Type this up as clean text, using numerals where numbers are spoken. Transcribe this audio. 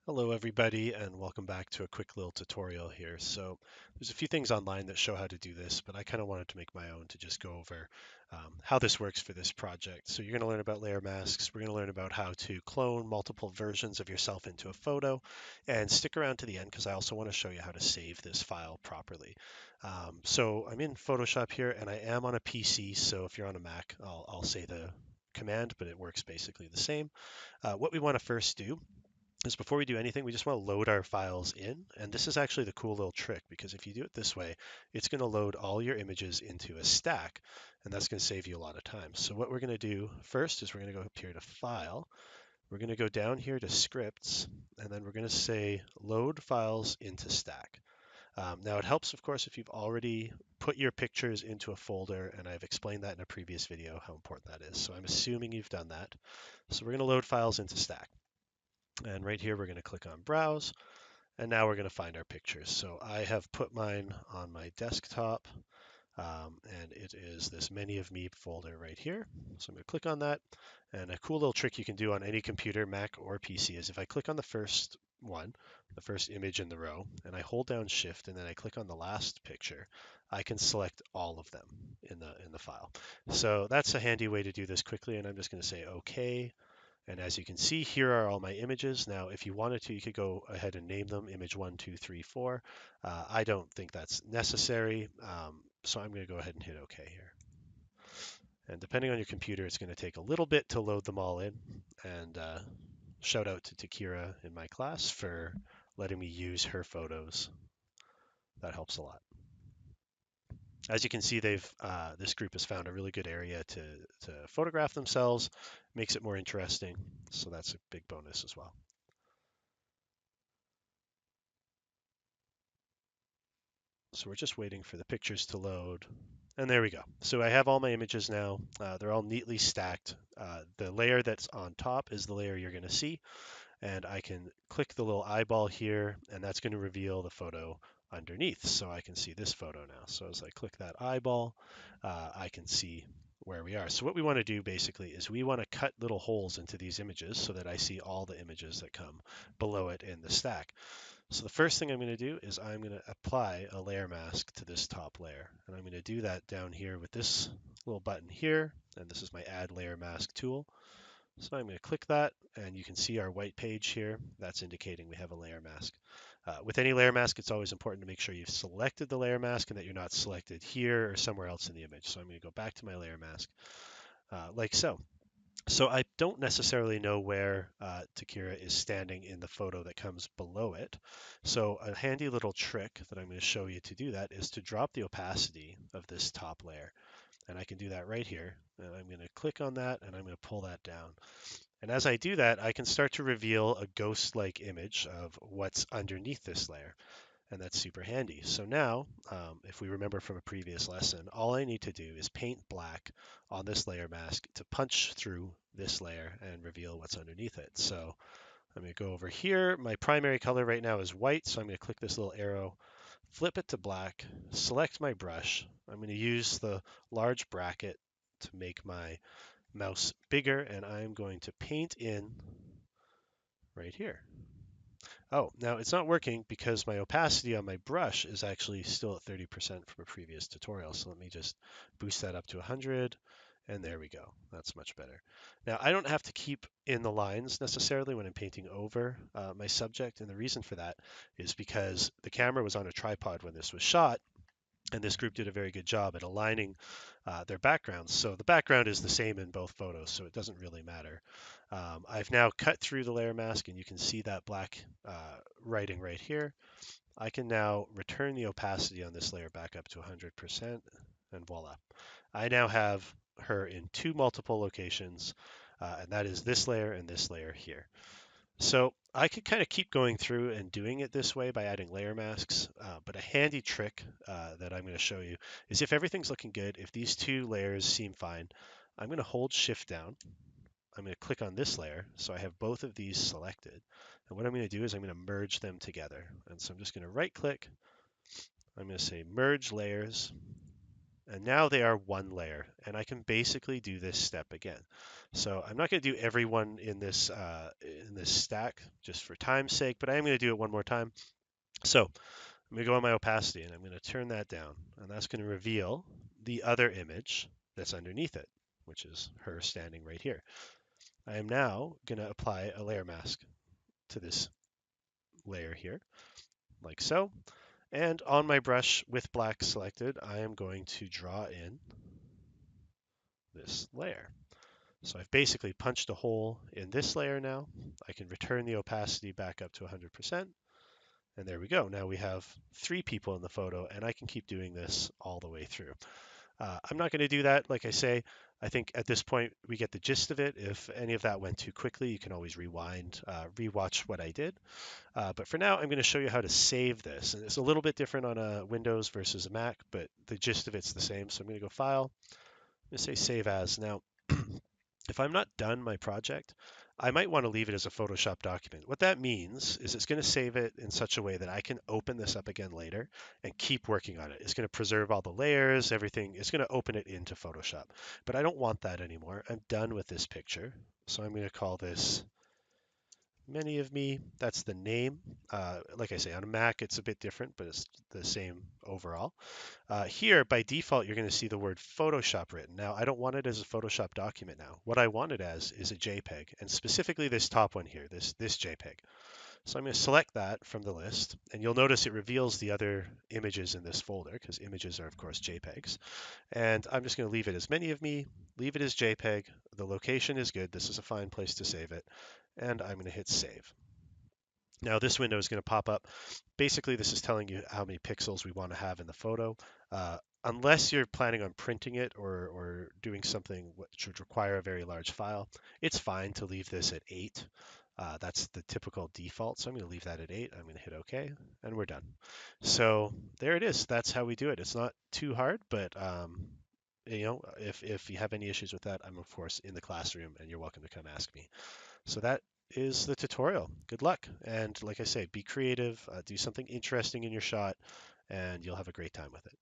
Hello everybody and welcome back to a quick little tutorial here. So there's a few things online that show how to do this, but I kind of wanted to make my own to just go over how this works for this project. So you're going to learn about layer masks. We're going to learn about how to clone multiple versions of yourself into a photo, and stick around to the end because I also want to show you how to save this file properly. So I'm in Photoshop here and I am on a PC. So if you're on a Mac, I'll say the command, but it works basically the same. What we want to first do is before we do anything, we just want to load our files in. And this is actually the cool little trick because if you do it this way, it's going to load all your images into a stack, and that's going to save you a lot of time. So what we're going to do first is we're going to go up here to File. We're going to go down here to Scripts, and then we're going to say Load Files into Stack. Now it helps, of course, if you've already put your pictures into a folder, and I've explained that in a previous video how important that is. So I'm assuming you've done that. So we're going to load files into Stack. And right here, we're going to click on Browse. And now we're going to find our pictures. So I have put mine on my desktop, and it is this Many of Me folder right here. So I'm going to click on that. And a cool little trick you can do on any computer, Mac or PC, is if I click on the first one, the first image in the row, and I hold down Shift and then I click on the last picture, I can select all of them in the file. So that's a handy way to do this quickly. And I'm just going to say OK. And as you can see, here are all my images. Now, if you wanted to, you could go ahead and name them image 1, 2, 3, 4. I don't think that's necessary, so I'm going to go ahead and hit OK here. And depending on your computer, it's going to take a little bit to load them all in. And shout out to Takira in my class for letting me use her photos. That helps a lot. As you can see, this group has found a really good area to photograph themselves, makes it more interesting. So that's a big bonus as well. So we're just waiting for the pictures to load. And there we go. So I have all my images now. They're all neatly stacked. The layer that's on top is the layer you're going to see. And I can click the little eyeball here, and that's going to reveal the photo underneath. So I can see this photo now. So as I click that eyeball, I can see where we are. So what we want to do basically is we want to cut little holes into these images so that I see all the images that come below it in the stack. So the first thing I'm going to do is I'm going to apply a layer mask to this top layer. And I'm going to do that down here with this little button here. And this is my Add Layer Mask tool. So I'm going to click that, and you can see our white page here. That's indicating we have a layer mask. With any layer mask, it's always important to make sure you've selected the layer mask and that you're not selected here or somewhere else in the image. So I'm going to go back to my layer mask like so. So I don't necessarily know where Takira is standing in the photo that comes below it. So a handy little trick that I'm going to show you to do that is to drop the opacity of this top layer. And I can do that right here. And I'm going to click on that and I'm going to pull that down. And as I do that, I can start to reveal a ghost-like image of what's underneath this layer. And that's super handy. So now, if we remember from a previous lesson, all I need to do is paint black on this layer mask to punch through this layer and reveal what's underneath it. So I'm going to go over here. My primary color right now is white, so I'm going to click this little arrow, flip it to black, select my brush. I'm going to use the large bracket to make my mouse bigger, and I'm going to paint in right here. Oh, now it's not working because my opacity on my brush is actually still at 30% from a previous tutorial. So let me just boost that up to 100. And there we go. That's much better. Now, I don't have to keep in the lines necessarily when I'm painting over my subject. And the reason for that is because the camera was on a tripod when this was shot. And this group did a very good job at aligning their backgrounds. So the background is the same in both photos, so it doesn't really matter. I've now cut through the layer mask, and you can see that black writing right here. I can now return the opacity on this layer back up to 100%, and voila. I now have her in two multiple locations, and that is this layer and this layer here. So I could kind of keep going through and doing it this way by adding layer masks, but a handy trick that I'm going to show you is if everything's looking good, if these two layers seem fine, I'm going to hold Shift down. I'm going to click on this layer, so I have both of these selected. And what I'm going to do is I'm going to merge them together. And so I'm just going to right click, I'm going to say Merge Layers, And now they are one layer, and I can basically do this step again. So I'm not going to do every one in this stack just for time's sake, but I am going to do it one more time. So I'm going to go on my opacity, and I'm going to turn that down, and that's going to reveal the other image that's underneath it, which is her standing right here. I am now going to apply a layer mask to this layer here, like so. And on my brush with black selected, I am going to draw in this layer. So I've basically punched a hole in this layer now. I can return the opacity back up to 100%. And there we go. Now we have 3 people in the photo, and I can keep doing this all the way through. I'm not going to do that. Like I say, I think at this point we get the gist of it. If any of that went too quickly, you can always rewind, rewatch what I did. But for now, I'm going to show you how to save this. And it's a little bit different on a Windows versus a Mac, but the gist of it's the same. So I'm going to go File, I'm going to say Save As. Now, if I'm not done my project, I might want to leave it as a Photoshop document. What that means is it's going to save it in such a way that I can open this up again later and keep working on it. It's going to preserve all the layers, everything. It's going to open it into Photoshop. But I don't want that anymore. I'm done with this picture. So I'm going to call this Many of Me. That's the name. Like I say, on a Mac, it's a bit different, but it's the same overall. Here, by default, you're going to see the word Photoshop written. Now, I don't want it as a Photoshop document now. What I want it as is a JPEG, and specifically this top one here, this JPEG. So I'm going to select that from the list, and you'll notice it reveals the other images in this folder, because images are, of course, JPEGs. And I'm just going to leave it as Many of Me, leave it as JPEG. The location is good. This is a fine place to save it. And I'm going to hit Save. Now this window is going to pop up. Basically, this is telling you how many pixels we want to have in the photo. Unless you're planning on printing it or doing something which would require a very large file, it's fine to leave this at 8. That's the typical default, so I'm going to leave that at 8. I'm going to hit OK, and we're done. So there it is. That's how we do it. It's not too hard, but if you have any issues with that, I'm of course in the classroom, and you're welcome to come ask me. So that is the tutorial. Good luck. And like I say, be creative, do something interesting in your shot, and you'll have a great time with it.